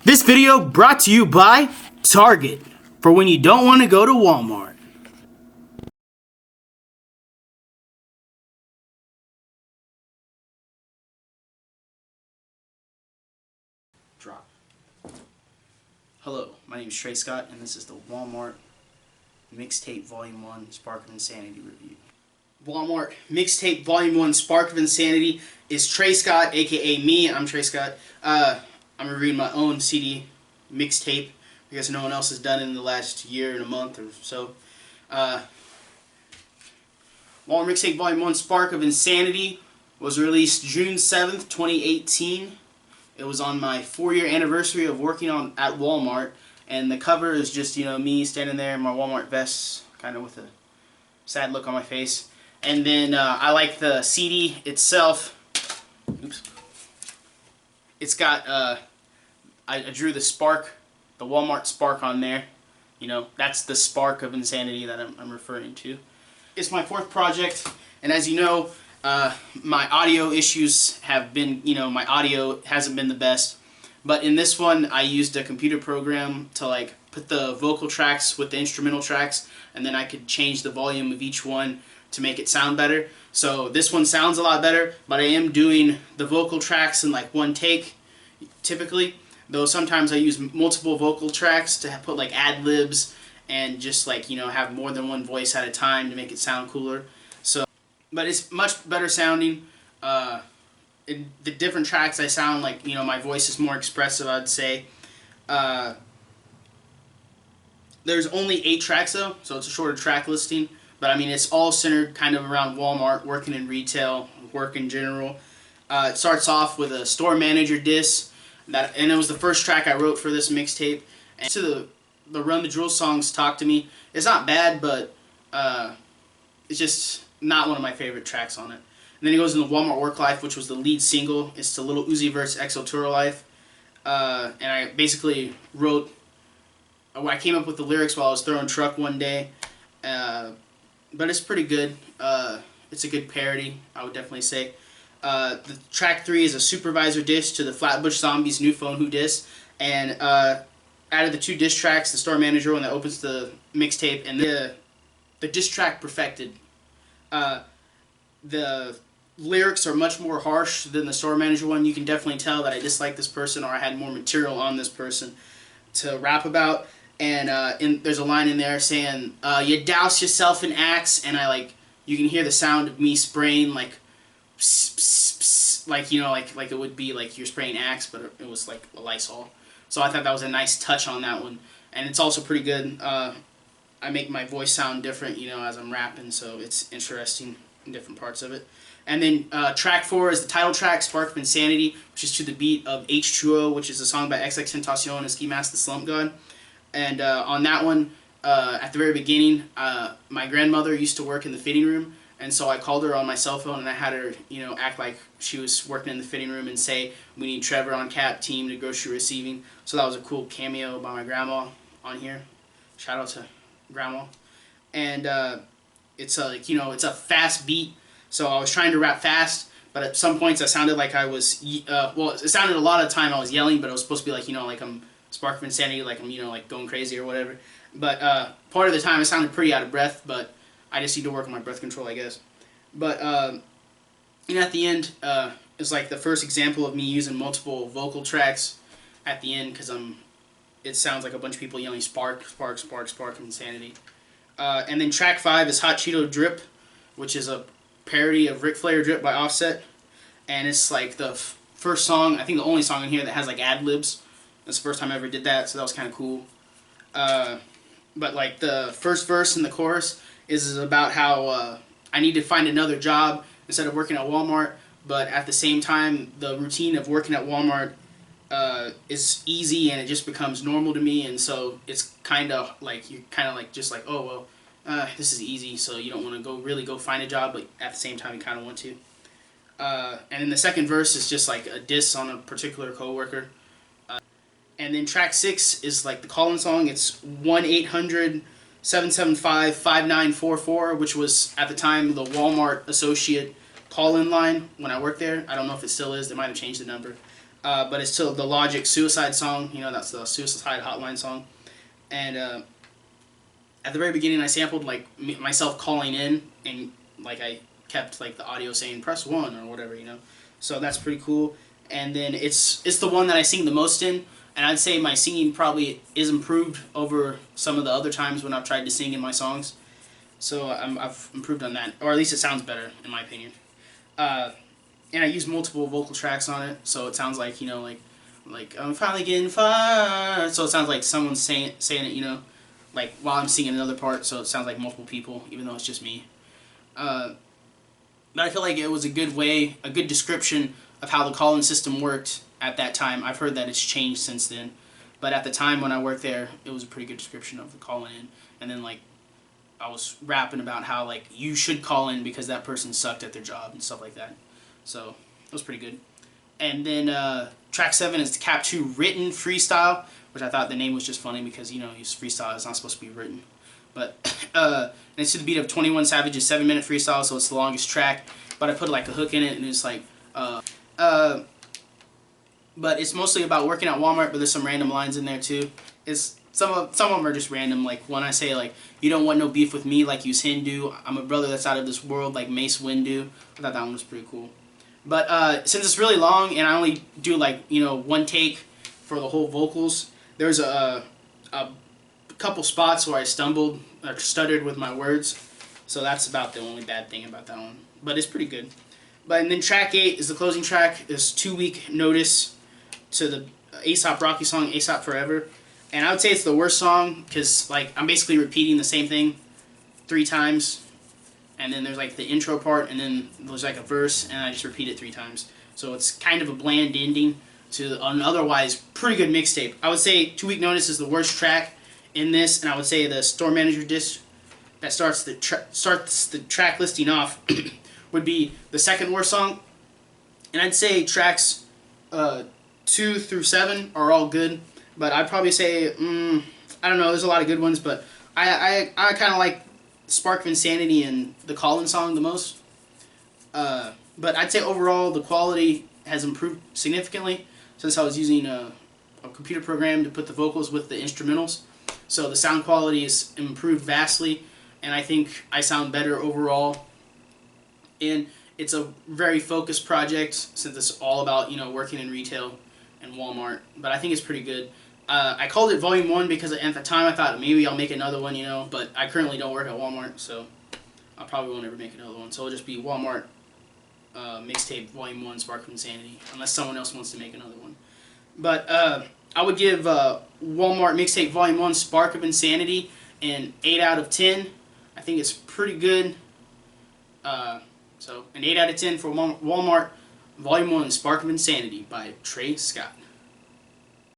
This video brought to you by Target, for when you don't want to go to Walmart. Drop. Hello, my name is Tre Scott, and this is the Walmart Mixtape Volume 1 Spark of Insanity review. Walmart Mixtape Volume 1 Spark of Insanity is Tre Scott, aka me. I'm Tre Scott. I'm reviewing my own CD mixtape because no one else has done it in the last year and a month or so. Walmart Mixtape Volume 1 Spark of Insanity was released June 7th, 2018. It was on my 4-year anniversary of working at Walmart, and the cover is just, me standing there in my Walmart vest, kind of with a sad look on my face. And then I like the CD itself. Oops. It's got, I drew the spark, the Walmart spark on there. That's the spark of insanity that I'm referring to. It's my 4th project, and as you know, my audio issues have been, my audio hasn't been the best. But in this one, I used a computer program to put the vocal tracks with the instrumental tracks, and then I could change the volume of each one to make it sound better. So this one sounds a lot better, but I am doing the vocal tracks in one take, typically. Though sometimes I use multiple vocal tracks to put ad-libs and just have more than one voice at a time to make it sound cooler. So, but it's much better sounding. In the different tracks I sound my voice is more expressive, I'd say. There's only 8 tracks though, so it's a shorter track listing. But I mean, it's all centered kind of around Walmart, working in retail, work in general. It starts off with a store manager diss, and it was the first track I wrote for this mixtape. And to the Run the Jewels songs, Talk to Me. It's not bad, but it's just not one of my favorite tracks on it. And then he goes into Walmart Work Life, which was the lead single. It's the Lil Uzi Vert's EXO Tour Life. And I basically I came up with the lyrics while I was throwing truck one day. But it's pretty good. It's a good parody, I would definitely say. The track 3 is a supervisor diss to the Flatbush Zombies' New Phone Who diss. And out of the 2 diss tracks, the store manager one that opens the mixtape, and the diss track Perfected. The lyrics are much more harsh than the store manager one. You can definitely tell that I dislike this person, or I had more material on this person to rap about. And there's a line in there saying, you douse yourself in Axe, and you can hear the sound of me spraying pss, pss, pss, like it would be you're spraying Axe, but it was like a Lysol. So I thought that was a nice touch on that one. And it's also pretty good. I make my voice sound different, as I'm rapping, so it's interesting in different parts of it. And then track 4 is the title track, Spark of Insanity, which is to the beat of H2O, which is a song by XXXTentacion and Ski Mask the Slump God. And on that one, at the very beginning, my grandmother used to work in the fitting room, and so I called her on my cell phone, and I had her, act like she was working in the fitting room and say, "We need Trevor on cap team to grocery receiving." So that was a cool cameo by my grandma on here. Shout out to grandma. And it's it's a fast beat, so I was trying to rap fast, but at some points I sounded like I was, it sounded a lot of the time I was yelling, but it was supposed to be I'm Spark of Insanity, I'm going crazy or whatever. But part of the time I sounded pretty out of breath, but I just need to work on my breath control, I guess. But at the end, it's the first example of me using multiple vocal tracks at the end, because it sounds like a bunch of people yelling spark, spark, spark, spark of insanity. And then track 5 is Hot Cheeto Drip, which is a parody of Ric Flair Drip by Offset. And it's the first song, I think the only song in here that has ad-libs. That's the first time I ever did that, so that was kind of cool. But the first verse and the chorus is about how I need to find another job instead of working at Walmart, but at the same time, the routine of working at Walmart is easy, and it just becomes normal to me, and so it's kind of you're kind of oh well, this is easy, so you don't want to really go find a job, but at the same time you kind of want to. And then the second verse is just a diss on a particular coworker. And then track 6 is the call-in song. It's 1-800-775-5944, which was at the time the Walmart associate call-in line when I worked there. I don't know if it still is. They might have changed the number. but it's still the Logic Suicide song. You know, that's the Suicide Hotline song. And at the very beginning, I sampled like myself calling in, and like I kept like the audio saying press 1 or whatever, you know. So that's pretty cool. And then it's the one that I sing the most in, and I'd say my singing probably is improved over some of the other times when I've tried to sing in my songs. So I've improved on that, or at least it sounds better in my opinion. And I use multiple vocal tracks on it, so it sounds like, you know, like I'm finally getting fired. So it sounds like someone's saying it, you know, like while I'm singing another part. So it sounds like multiple people, even though it's just me. But I feel like it was a good description of how the call-in system worked at that time. I've heard that it's changed since then, but at the time when I worked there, it was a pretty good description of the calling in. And then like I was rapping about how like you should call in because that person sucked at their job and stuff like that. So it was pretty good. And then track 7 is the Cap 2 written freestyle, which I thought the name was just funny because, you know, freestyle is not supposed to be written. But and it's to the beat of 21 Savage's 7-minute freestyle, so it's the longest track. But I put like a hook in it, and it's like, but it's mostly about working at Walmart. But there's some random lines in there too. It's some of them are just random. Like when I say like, you don't want no beef with me, like you's Hindu. I'm a brother that's out of this world, like Mace Windu. I thought that one was pretty cool. But since it's really long and I only do like, you know, one take for the whole vocals, there's a couple spots where I stumbled or stuttered with my words. So that's about the only bad thing about that one. But it's pretty good. And then track 8 is the closing track. It's 2 Week Notice to the A$AP Rocky song, A$AP Forever. And I would say it's the worst song because like I'm basically repeating the same thing 3 times. And then there's like the intro part, and then there's like a verse, and I just repeat it 3 times. So it's kind of a bland ending to an otherwise pretty good mixtape. I would say 2 Week Notice is the worst track in this, and I would say the Store Manager disc that starts the track listing off would be the second worst song. And I'd say tracks 2 through 7 are all good, but I'd probably say I don't know. There's a lot of good ones, but I kind of like Spark of Insanity and the Call-In song the most. But I'd say overall the quality has improved significantly since I was using a computer program to put the vocals with the instrumentals. So the sound quality has improved vastly, and I think I sound better overall. And it's a very focused project since it's all about, you know, working in retail and Walmart. But I think it's pretty good. I called it Volume 1 because at the time I thought maybe I'll make another one, you know, but I currently don't work at Walmart, so I probably won't ever make another one. So it'll just be Walmart Mixtape Volume 1 Spark of Insanity, unless someone else wants to make another one. But I would give Walmart Mixtape Volume 1 Spark of Insanity an 8 out of 10. I think it's pretty good. So an 8 out of 10 for Walmart Volume 1 Spark of Insanity by Tre Scott.